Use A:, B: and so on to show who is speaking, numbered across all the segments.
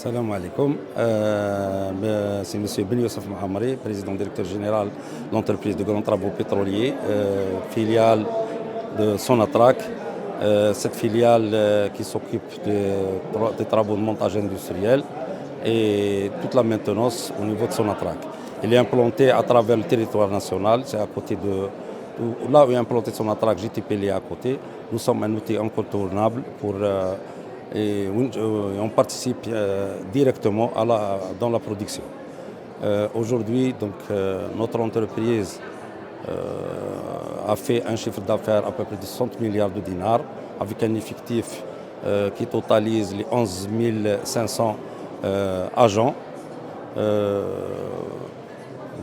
A: Salam alaikum. C'est M. Ben Youssef Mohamari, président directeur général de l'entreprise de grands travaux pétroliers, filiale de Sonatrach. Cette filiale qui s'occupe des travaux de montage industriel et toute la maintenance au niveau de Sonatrach. Elle est implantée à travers le territoire national, c'est à côté de... Là où est implanté Sonatrach, GTP est à côté. Nous sommes un outil incontournable pour... et on participe directement dans la production. Aujourd'hui, notre entreprise a fait un chiffre d'affaires à peu près de 60 milliards de dinars, avec un effectif qui totalise les 11 500 agents.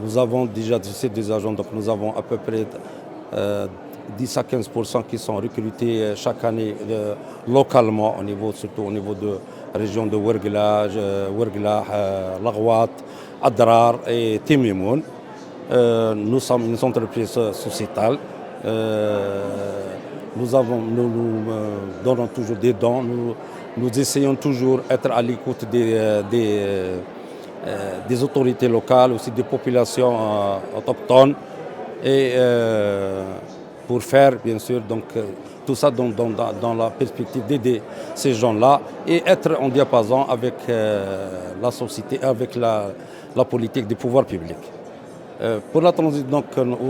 A: Nous avons déjà des agents, donc nous avons à peu près 10 à 15% qui sont recrutés chaque année localement, surtout au niveau de la région de Ouergla, Laghouat, Adrar et Timimoun. Nous sommes une entreprise sociétale. Nous donnons toujours des dons. Nous essayons toujours d'être à l'écoute des autorités locales, aussi des populations autochtones. Et pour faire, bien sûr, tout ça dans la perspective d'aider ces gens-là et être en diapason avec la société, avec la politique des pouvoirs publics. Pour la transition,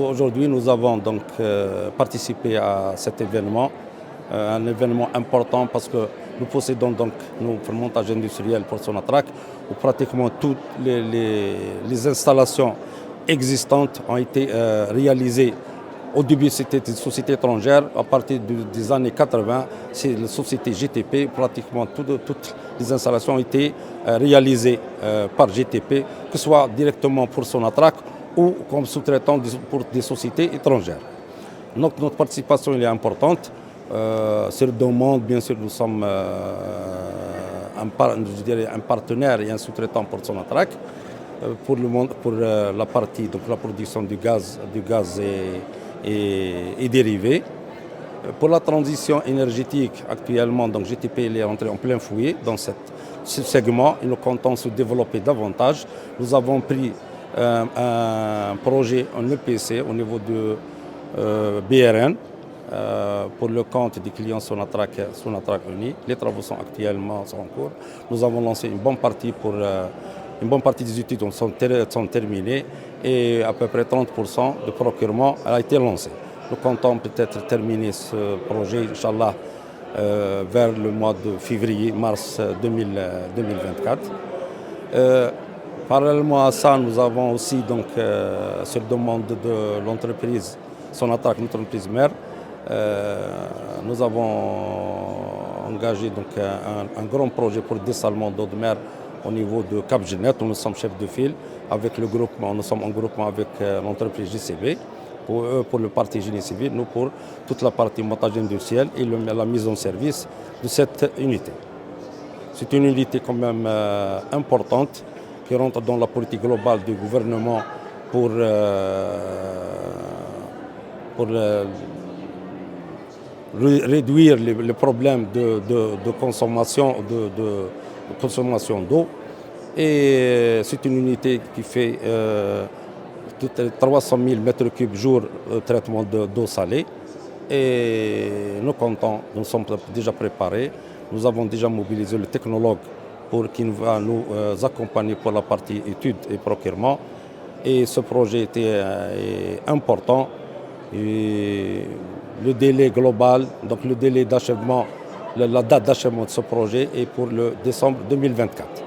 A: aujourd'hui, nous avons participé à cet événement, un événement important parce que nous possédons notre montage industriel pour Sonatrach, où pratiquement toutes les installations existantes ont été réalisées. Au début, c'était des sociétés étrangères. À partir des années 80, c'est la société GTP. Pratiquement toutes les installations ont été réalisées par GTP, que ce soit directement pour Sonatrach ou comme sous-traitant pour des sociétés étrangères. Donc notre participation est importante. Sur demande, bien sûr, nous sommes un partenaire et un sous-traitant pour Sonatrach. Pour la partie, la production du gaz et dérivés. Pour la transition énergétique, actuellement, GTP est rentré en plein fouet dans ce segment et nous comptons se développer davantage. Nous avons pris un projet en EPC au niveau de BRN pour le compte des clients Sonatrach Uni. Les travaux sont actuellement en cours. Nous avons lancé une bonne partie des études sont terminées et à peu près 30% de procurement a été lancé. Nous comptons peut-être terminer ce projet, Inch'Allah, vers le mois de février-mars 2024. Parallèlement à ça, nous avons aussi, sur demande de l'entreprise Sonatrach, notre entreprise mère, nous avons engagé un grand projet pour le dessalement d'eau de mer au niveau de Cap Genet, où nous sommes chefs de file avec le groupement. Nous sommes en groupement avec l'entreprise JCB pour le parti génie civil, nous pour toute la partie montage industriel et la mise en service de cette unité. C'est une unité quand même importante qui rentre dans la politique globale du gouvernement pour réduire les problèmes de consommation d'eau. Et c'est une unité qui fait 300 000 m3 jour de traitement d'eau salée. Et nous sommes déjà préparés. Nous avons déjà mobilisé le technologue qui va nous accompagner pour la partie études et procurement. Et ce projet était important. Et le délai global, le délai d'achèvement, la date d'achèvement de ce projet est pour le décembre 2024.